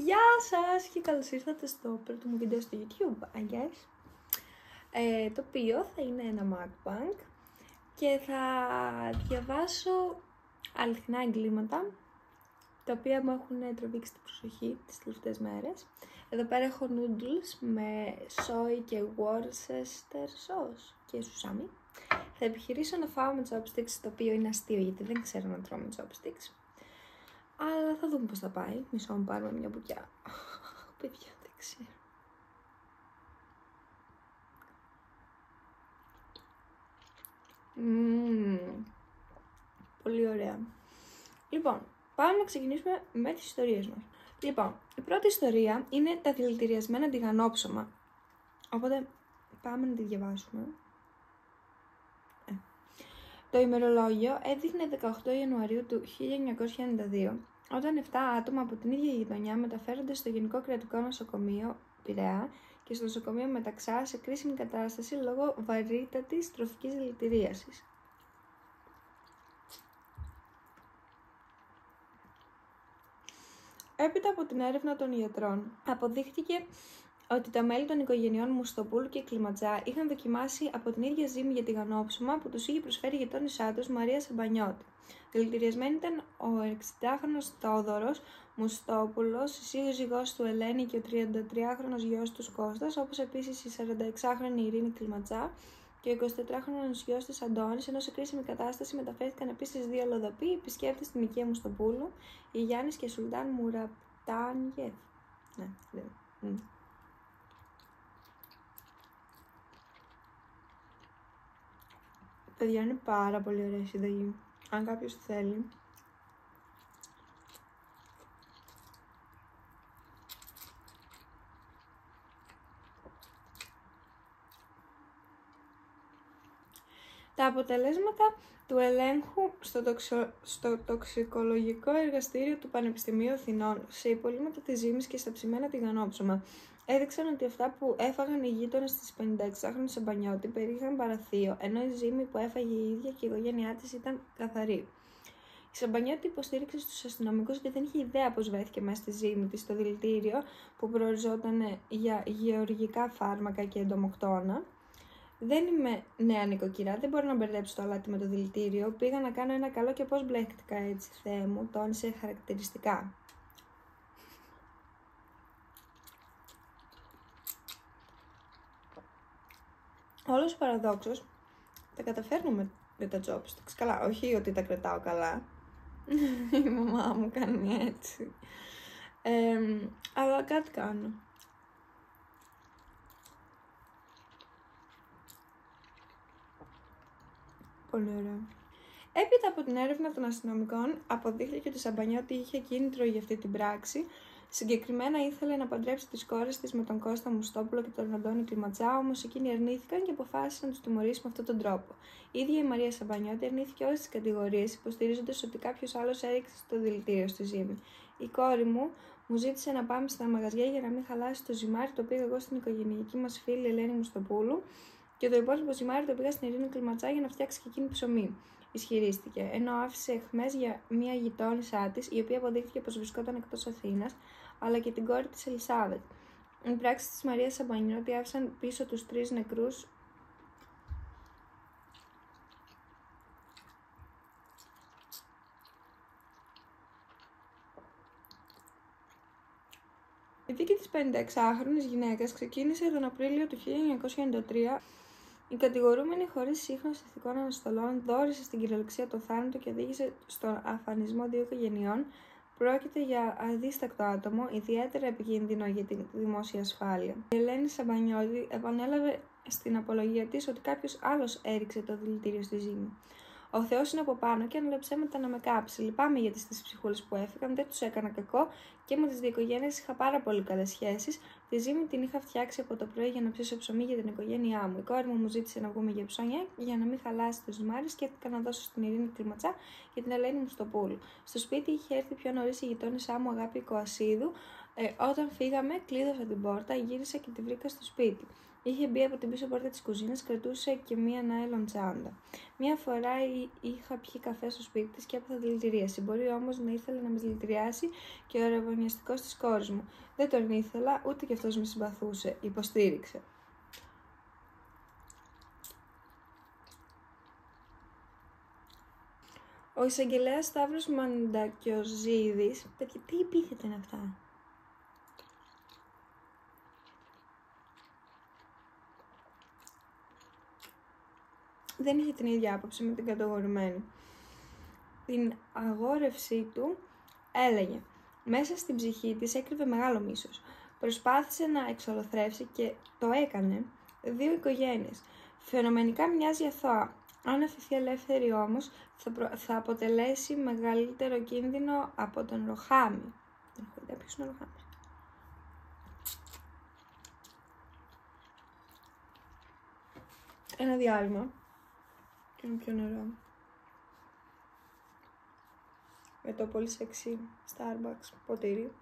Γεια σας και καλώς ήρθατε στο πρώτο μου βίντεο στο YouTube, I guess. Το οποίο θα είναι ένα mukbang και θα διαβάσω αληθινά εγκλήματα τα οποία μου έχουν τραβήξει την προσοχή τις τελευταίες μέρες. Εδώ πέρα έχω noodles με soy και Worcester sauce και σουσάμι. Θα επιχειρήσω να φάω με chopsticks, το οποίο είναι αστείο γιατί δεν ξέρω να τρώω με chopsticks. Αλλά θα δούμε πώς θα πάει. Μισό μου πάρουμε μια μπουκιά. Παιδιά, δεν ξέρω. Πολύ ωραία. Λοιπόν, πάμε να ξεκινήσουμε με τις ιστορίες μας. Λοιπόν, η πρώτη ιστορία είναι τα δηλητηριασμένα τηγανόψωμα. Οπότε, πάμε να τη διαβάσουμε. Το ημερολόγιο έδειχνε 18 Ιανουαρίου του 1992, όταν 7 άτομα από την ίδια γειτονιά μεταφέρονται στο Γενικό Κρατικό Νοσοκομείο Πειραιά και στο νοσοκομείο Μεταξά σε κρίσιμη κατάσταση λόγω βαρύτατης τροφικής δηλητηρίασης. Έπειτα από την έρευνα των ιατρών, αποδείχτηκε ότι τα μέλη των οικογενειών Μουστοπούλου και Κλιματζά είχαν δοκιμάσει από την ίδια ζύμη για τηγανόψωμα που τους είχε προσφέρει η γειτόνισά τους Μαρία Σαμπανιώτη. Δηλητηριασμένη ήταν ο 60χρονος Θόδωρος Μουστόπουλος, η σύζυγός του Ελένη και ο 33χρονος γιος του Κώστας, όπως επίσης η 46χρονη Ειρήνη Κλιματζά και ο 24χρονος γιος της Αντώνης, ενώ σε κρίσιμη κατάσταση μεταφέρθηκαν επίσης δύο αλλοδαποί επισκέπτες στην οικία Μουστοπούλου, η Γιάννης και Σουλτάν Μουραπτάνιεφ. Παιδιά, είναι πάρα πολύ ωραία η συνταγή. Αν κάποιος θέλει. Τα αποτελέσματα του ελέγχου στο τοξικολογικό εργαστήριο του Πανεπιστημίου Αθηνών σε υπολείμματα της ζύμης και στα ψημένα τηγανόψωμα έδειξαν ότι αυτά που έφαγαν οι γείτονες της 56χρονης Σαμπανιώτη περιείχαν παραθείο, ενώ η ζύμη που έφαγε η ίδια και η οικογένειά της ήταν καθαρή. Η Σαμπανιώτη υποστήριξε στους αστυνομικούς ότι δεν είχε ιδέα πώς βρέθηκε μέσα στη ζύμη της στο δηλητήριο που προοριζόταν για γεωργικά φάρμακα και εντομοκτώνα. Δεν είμαι νέα νοικοκυρά, δεν μπορώ να μπερδέψω το αλάτι με το δηλητήριο. Πήγα να κάνω ένα καλό και πώς μπλέχτηκα έτσι, Θεέ μου, τόνισε χαρακτηριστικά. Όλος ο παραδόξος, τα καταφέρνουμε με τα chopsticks. Καλά, όχι ότι τα κρατάω καλά. Η μαμά μου κάνει έτσι. Αλλά κάτι κάνω. Πολύ ωραία. Έπειτα από την έρευνα των αστυνομικών, αποδείχθηκε ότι η Σαμπανιώτη είχε κίνητρο για αυτή την πράξη. Συγκεκριμένα ήθελε να παντρέψει τις κόρες της με τον Κώστα Μουστόπουλο και τον Αντώνη Κλιματζά, όμως εκείνοι αρνήθηκαν και αποφάσισαν να τους τιμωρήσει με αυτόν τον τρόπο. Η ίδια η Μαρία Σαμπανιώτη αρνήθηκε όλες τις κατηγορίες, υποστηρίζοντας ότι κάποιος άλλος έριξε το δηλητήριο στη ζύμη. Η κόρη μου ζήτησε να πάμε στα μαγαζιά για να μην χαλάσει το ζυμάρι, το πήγα εγώ στην οικογενειακή μας φίλη Ελένη Μουστοπούλου, και το υπόλοιπο ζυμάρι το πήγα στην Ειρήνη Κλιματζά για να φτιάξει και εκείνη ψωμί, ισχυρίστηκε, ενώ άφησε αιχμές για μία γειτόνισά της, η οποία αποδείχθηκε πως βρισκόταν εκτός Αθήνας, αλλά και την κόρη της Ελισάβετ. Οι πράξεις της Μαρίας Σαμπανιώτη άφησαν πίσω τους 3 νεκρούς. Η δίκη της 56χρονης γυναίκας ξεκίνησε τον Απρίλιο του 1993. Η κατηγορούμενη, χωρίς σύγχρονες ηθικών αναστολών, δόρισε στην κυριολεξία το θάνατο και οδήγησε στον αφανισμό 2 οικογενειών. Πρόκειται για αδίστακτο άτομο, ιδιαίτερα επικίνδυνο για τη δημόσια ασφάλεια. Η Ελένη Σαμπανιώτη επανέλαβε στην απολογία της ότι κάποιος άλλος έριξε το δηλητήριο στη ζύμη. Ο Θεός είναι από πάνω και αν ψέματα να με κάψει. Λυπάμαι για τις ψυχούλες που έφυγαν, δεν τους έκανα κακό και με τις δύο οικογένειες είχα πάρα πολύ καλές σχέσεις. Τη ζύμη την είχα φτιάξει από το πρωί για να ψήσω ψωμί για την οικογένειά μου. Η κόρη μου ζήτησε να βγούμε για ψώνια για να μην χαλάσει το ζυμάρι. Σκέφτηκα να δώσω στην Ειρήνη Κλιματζά και την Ελένη Μουστοπούλου. Στο σπίτι είχε έρθει πιο νωρίς η γειτόνισά μου Αγάπη Κοασίδου. Όταν φύγαμε, κλείδωσα την πόρτα, γύρισα και τη βρήκα στο σπίτι. Είχε μπει από την πίσω πόρτα της κουζίνας, κρατούσε και μία νάιλον τσάντα. Μία φορά είχα πιει καφέ στο σπίτι της και έπαθα δηλητηρίαση. Μπορεί όμως να ήθελε να με δηλητηριάσει και ο ραβωνιαστικός της κόρης μου. Δεν τον ήθελα, ούτε κι αυτός με συμπαθούσε. Υποστήριξε. Ο εισαγγελέας Σταύρος Μαντακιοζίδης. Παιδιά, τι επίθετα είναι αυτά? Δεν είχε την ίδια άποψη με την κατηγορουμένη. Την αγόρευσή του έλεγε. Μέσα στην ψυχή της έκρυβε μεγάλο μίσος. Προσπάθησε να εξολοθρεύσει και το έκανε 2 οικογένειες. Φαινομενικά μοιάζει αθώα. Αν αφηθεί ελεύθερη όμως, θα αποτελέσει μεγαλύτερο κίνδυνο από τον Ροχάμι. Δεν έχω ιδέα ποιος είναι ο Ροχάμις. Ένα διάλειμμα. Και ένα πιο νερό. Με το πολύ σεξι Starbucks ποτήρι.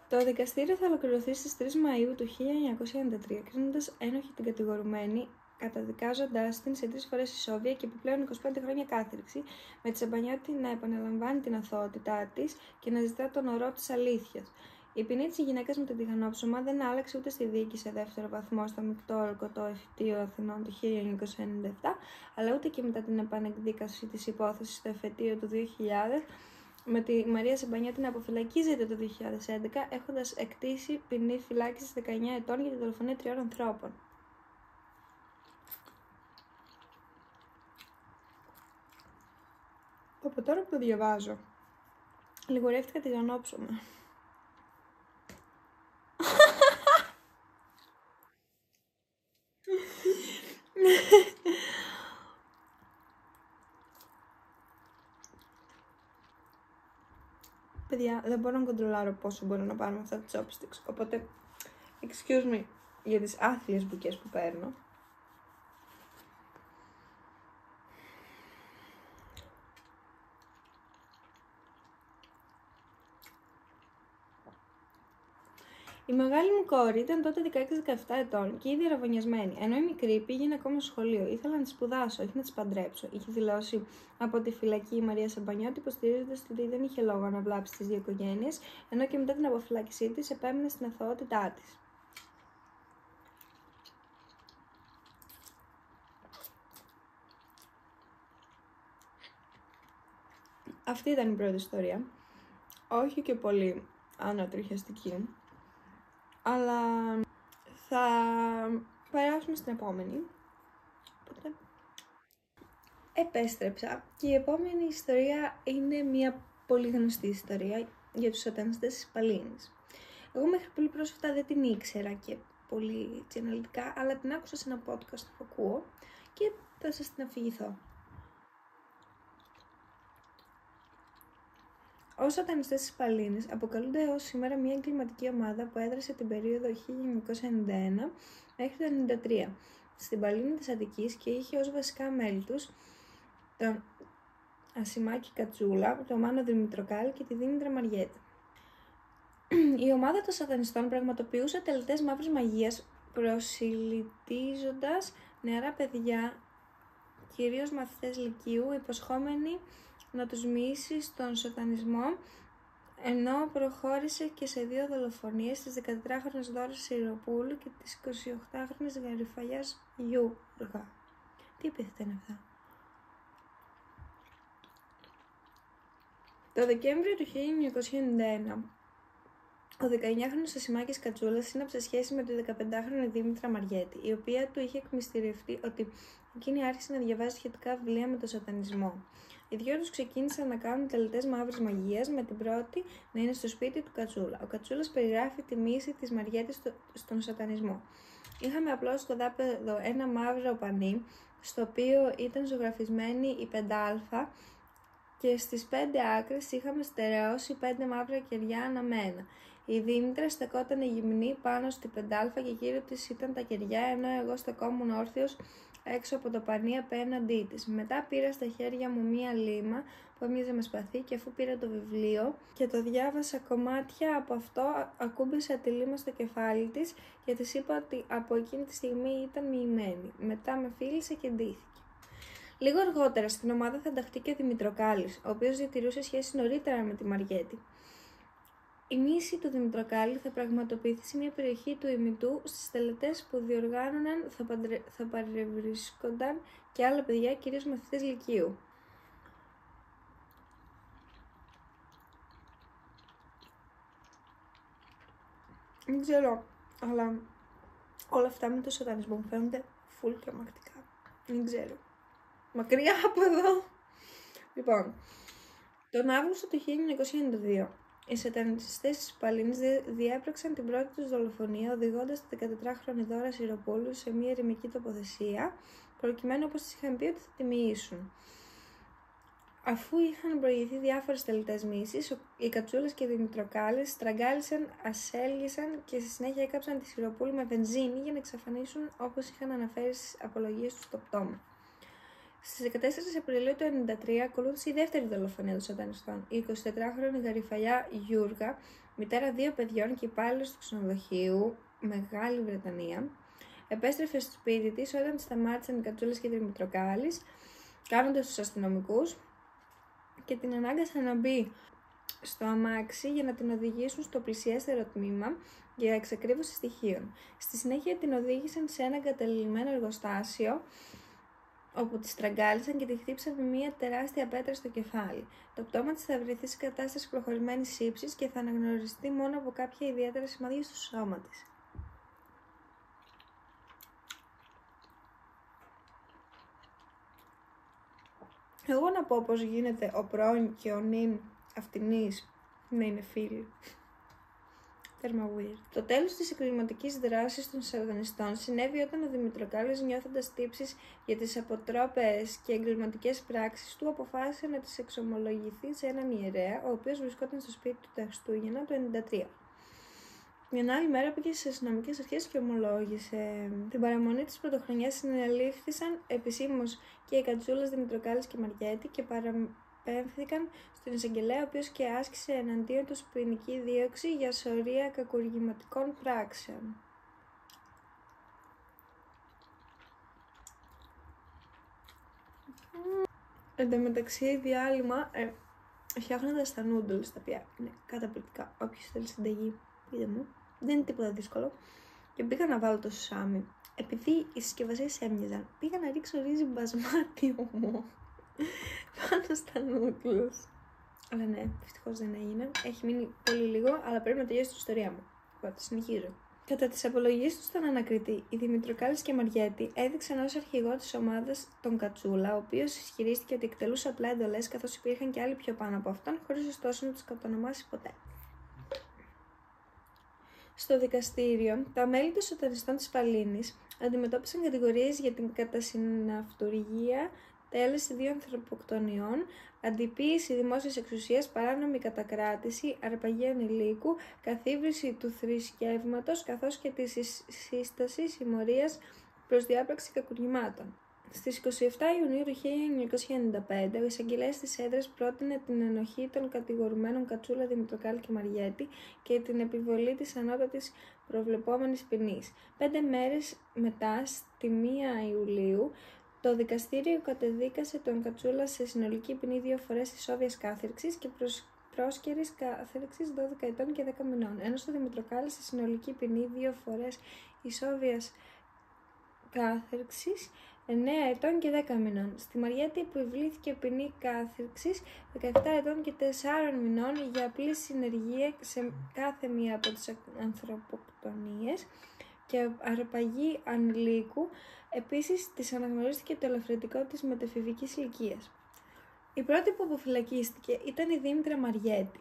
Το δικαστήριο θα ολοκληρωθεί στις 3 Μαΐου του 1993, κρίνοντας ένοχη την κατηγορουμένη, καταδικάζοντας την σε 3 φορές ισόβια και επιπλέον 25 χρόνια κάθριξη, με τη Σαμπανιώτη να επαναλαμβάνει την αθωότητά της και να ζητά τον ορό της αλήθειας. Η ποινή της γυναίκας με το τηγανόψωμα δεν άλλαξε ούτε στη δίκη σε 2ο βαθμό στο μεικτό ορκωτό εφετείο Αθηνών του 1997, αλλά ούτε και μετά την επανεκδίκαση της υπόθεσης στο εφετείο του 2000, με τη Μαρία Σαμπανιώτη να αποφυλακίζεται το 2011, έχοντας εκτίσει ποινή φυλάκισης 19 ετών για τη δολοφονία 3 ανθρώπων. Από τώρα που το διαβάζω, λιγορεύτηκα τηγανόψωμα. Παιδιά, δεν μπορώ να κοντρολάρω πόσο μπορώ να πάρω με αυτά τα chopsticks, οπότε excuse me για τις άθλιες μπουκές που παίρνω. Η μεγάλη μου κόρη ήταν τότε 16-17 ετών και ήδη ραβωνιασμένη, ενώ η μικρή πήγαινε ακόμα στο σχολείο. Ήθελα να τη σπουδάσω, όχι να τη παντρέψω. Είχε δηλώσει από τη φυλακή η Μαρία Σαμπανιώτη, υποστηρίζοντας ότι δεν είχε λόγο να βλάψει τις 2 οικογένειες, ενώ και μετά την αποφυλάκησή της επέμενε στην αθωότητά της. Αυτή ήταν η πρώτη ιστορία. Όχι και πολύ ανατριχιαστική. Αλλά θα περάσουμε στην επόμενη. Οπότε επέστρεψα και η επόμενη ιστορία είναι μια πολύ γνωστή ιστορία για τους σατανιστές της Παλίνης. Εγώ μέχρι πολύ πρόσφατα δεν την ήξερα και πολύ αναλυτικά, αλλά την άκουσα σε ένα podcast που ακούω και θα σας την αφηγηθώ. Ως σατανιστές της Παλίνης αποκαλούνται ως σήμερα μια εγκληματική ομάδα που έδρασε την περίοδο 1991 μέχρι το 1993 στην Παλίνη της Αττικής και είχε ως βασικά μέλη τους τον Ασημάκη Κατσούλα, τον Μάνο Δημητροκάλη και τη Δήμητρα Μαριέτη. Η ομάδα των σατανιστών πραγματοποιούσε τελετές μαύρης μαγείας, προσιλητίζοντας νεαρά παιδιά, κυρίως μαθητές λυκείου, υποσχόμενοι να τους μοιήσει στον σατανισμό, ενώ προχώρησε και σε 2 δολοφονίες της 14χρονης Δώρας Σιροπούλου και της 28χρονης Γαριφαλιάς Γιούργα. Τι επίθετα είναι αυτά? Το Δεκέμβριο του 1991, ο 19χρονος Ασημάκης Κατσούλας σύναψε σχέση με τη 15χρονη Δήμητρα Μαριέτη, η οποία του είχε εκμυστηρευτεί ότι εκείνη άρχισε να διαβάζει σχετικά βιβλία με τον σατανισμό. Οι δυο τους ξεκίνησαν να κάνουν τελετές μαύρης μαγείας, με την πρώτη να είναι στο σπίτι του Κατσούλα. Ο Κατσούλας περιγράφει τη μίση της Μαριέτης στον σατανισμό. Είχαμε απλώς στο δάπεδο ένα μαύρο πανί, στο οποίο ήταν ζωγραφισμένη η 5α και στις 5 άκρες είχαμε στερεώσει 5 μαύρα κεριά αναμένα. Η Δήμητρα στεκόταν γυμνή πάνω στη 5α και γύρω της ήταν τα κεριά, ενώ εγώ στεκόμουν όρθιος έξω από το πανί απέναντί της. Μετά πήρα στα χέρια μου μία λίμα που έμοιαζε με σπαθί και αφού πήρα το βιβλίο και το διάβασα κομμάτια από αυτό, ακούμπησα τη λίμα στο κεφάλι της και της είπα ότι από εκείνη τη στιγμή ήταν μοιημένη. Μετά με φίλησε και ντύθηκε. Λίγο αργότερα στην ομάδα θα ενταχθεί και ο Δημητροκάλης, ο οποίος διατηρούσε σχέση νωρίτερα με τη Μαριέτη. Η μίση του Δημητροκάλη θα πραγματοποιηθεί σε μια περιοχή του ημιτού στις τελετές που διοργάνωναν θα παρευρίσκονταν και άλλα παιδιά, κυρίως μαθητές λυκείου. Δεν ξέρω, αλλά όλα αυτά με το σατανισμό μου φαίνονται full τρομακτικά. Δεν ξέρω. Μακριά από εδώ. Λοιπόν, τον Αύγουστο του 1992, οι σατανιστές της Παλίνης διέπραξαν την πρώτη τους δολοφονία, οδηγώντας τη 14χρονη Δώρα Σιροπούλου σε μια ερημική τοποθεσία, προκειμένου όπως της είχαν πει ότι θα τη μοιήσουν. Αφού είχαν προηγηθεί διάφορες τελετές μοίησης, οι Κατσούλας και οι Δημητροκάλης στραγγάλισαν, ασέλγησαν και στη συνέχεια έκαψαν τη Σιροπούλου με βενζίνη για να εξαφανίσουν όπως είχαν αναφέρει στις απολογίες τους στο πτώμα. Στις 14 Απριλίου του 1993 ακολούθησε η δεύτερη δολοφονία των σατανιστών. Η 24χρονη Γαριφαλιά Γιούργα, μητέρα 2 παιδιών και υπάλληλος του ξενοδοχείου, Μεγάλη Βρετανία, επέστρεφε στο σπίτι της όταν τη σταμάτησαν οι Κατσούλες και οι Δημητροκάλης, κάνοντας τους αστυνομικούς και την ανάγκασαν να μπει στο αμάξι για να την οδηγήσουν στο πλησιέστερο τμήμα για εξακρίβωση στοιχείων. Στη συνέχεια την οδήγησαν σε ένα εγκαταλειμμένο εργοστάσιο, όπου τη στραγγάλισαν και τη χτύπησαν με μια τεράστια πέτρα στο κεφάλι. Το πτώμα της θα βρεθεί σε κατάσταση προχωρημένης ύψης και θα αναγνωριστεί μόνο από κάποια ιδιαίτερα σημάδια στο σώμα της. Εγώ να πω πώς γίνεται ο πρώην και ο νυν αυτινής να είναι φίλοι. Τέρμα weird. Το τέλος της εγκληματικής δράσης των σατανιστών συνέβη όταν ο Δημητροκάλης, νιώθοντας τύψεις για τις αποτρόπαιες και εγκληματικές πράξεις του, αποφάσισε να τις εξομολογηθεί σε έναν ιερέα, ο οποίος βρισκόταν στο σπίτι του τα Χριστούγεννα του 1993. Μια άλλη μέρα πήγε στις αστυνομικές αρχές και ομολόγησε. Την παραμονή της πρωτοχρονιάς συνελήφθησαν επισήμως και οι Κατσούλας, Δημητροκάλης και Μαριέτη και παραπέμφθηκαν στον εισαγγελέα, ο οποίος και άσκησε εναντίον τους ποινική δίωξη για σωρία κακουργηματικών πράξεων. Εν τω μεταξύ, διάλειμμα φτιάχνοντας τα noodles, τα οποία είναι καταπληκτικά. Όποιος θέλει συνταγή, πείτε μου. Δεν είναι τίποτα δύσκολο. Και πήγα να βάλω το σουσάμι. Επειδή οι συσκευασίες έμοιαζαν, πήγα να ρίξω ρύζι μπασμάτι μου πάνω στα noodles. Αλλά ναι, ευτυχώς δεν έγινε. Έχει μείνει πολύ λίγο, αλλά πρέπει να τελειώσει την ιστορία μου. Οπότε συνεχίζω. Κατά τις απολογίες του στον ανακριτή, οι Δημητροκάλης και Μαριέτη έδειξαν ως αρχηγό της ομάδας τον Κατσούλα, ο οποίος ισχυρίστηκε ότι εκτελούσε απλά εντολές, καθώς υπήρχαν και άλλοι πιο πάνω από αυτόν, χωρίς ωστόσο να τους κατονομάσει ποτέ. Στο δικαστήριο, τα μέλη των σατανιστών της Παλίνης αντιμετώπισαν κατηγορίες για την κατασυναυτουργία, τέλεση 2 ανθρωποκτονιών, αντιποίηση δημόσιας εξουσίας, παράνομη κατακράτηση, αρπαγή ανηλίκου, καθίβριση του θρησκεύματος, καθώς και τη σύσταση συμμορίας προς διάπραξη κακουργημάτων. Στις 27 Ιουνίου του 1995, ο εισαγγελέας της έδρας πρότεινε την ενοχή των κατηγορουμένων Κατσούλα, Δημητροκάλη και Μαριέτη και την επιβολή της ανώτατης προβλεπόμενης ποινής. 5 μέρες μετά, στη 1 Ιουλίου, το δικαστήριο κατεδίκασε τον Κατσούλα σε συνολική ποινή 2 φορές ισόβιας κάθερξης και πρόσκαιρης κάθερξης 12 ετών και 10 μηνών, ενώ στο Δημητροκάλη σε συνολική ποινή 2 φορές ισόβιας κάθερξης 9 ετών και 10 μηνών. Στη Μαριέτη επιβλήθηκε ποινή κάθερξης 17 ετών και 4 μηνών για απλή συνεργία σε κάθε μία από τις ανθρωποκτονίες και αρπαγή ανηλίκου. Επίσης, της αναγνωρίστηκε το ελαφρυντικό της μετεφηβικής ηλικίας. Η πρώτη που αποφυλακίστηκε ήταν η Δήμητρα Μαριέτη.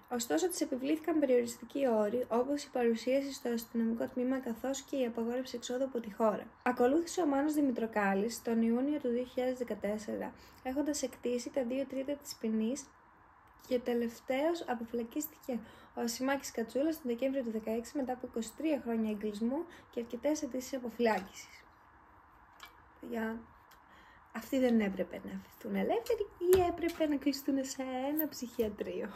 Ωστόσο, της επιβλήθηκαν περιοριστικοί όροι, όπως η παρουσίαση στο αστυνομικό τμήμα καθώς και η απαγόρευση εξόδου από τη χώρα. Ακολούθησε ο Μάνος Δημητροκάλης τον Ιούνιο του 2014, έχοντας εκτίσει τα 2 τρίτα της ποινής Και τελευταίος αποφυλακίστηκε ο Ασημάκης Κατσούλας τον Δεκέμβριο του 2016 μετά από 23 χρόνια εγκλεισμού και αρκετές αιτήσεις αποφυλάκησης. Αυτοί δεν έπρεπε να αφηθούν ελεύθεροι ή έπρεπε να κλειστούν σε ένα ψυχιατρίο.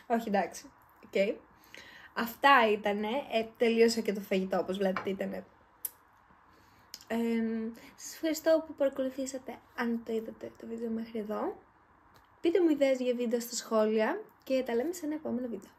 Όχι, εντάξει. Okay. Αυτά ήτανε. Τελείωσα και το φαγητό, όπως βλέπετε ήτανε. Σας ευχαριστώ που παρακολουθήσατε, αν το είδατε το βίντεο μέχρι εδώ. Πείτε μου ιδέες για βίντεο στα σχόλια και τα λέμε σε ένα επόμενο βίντεο.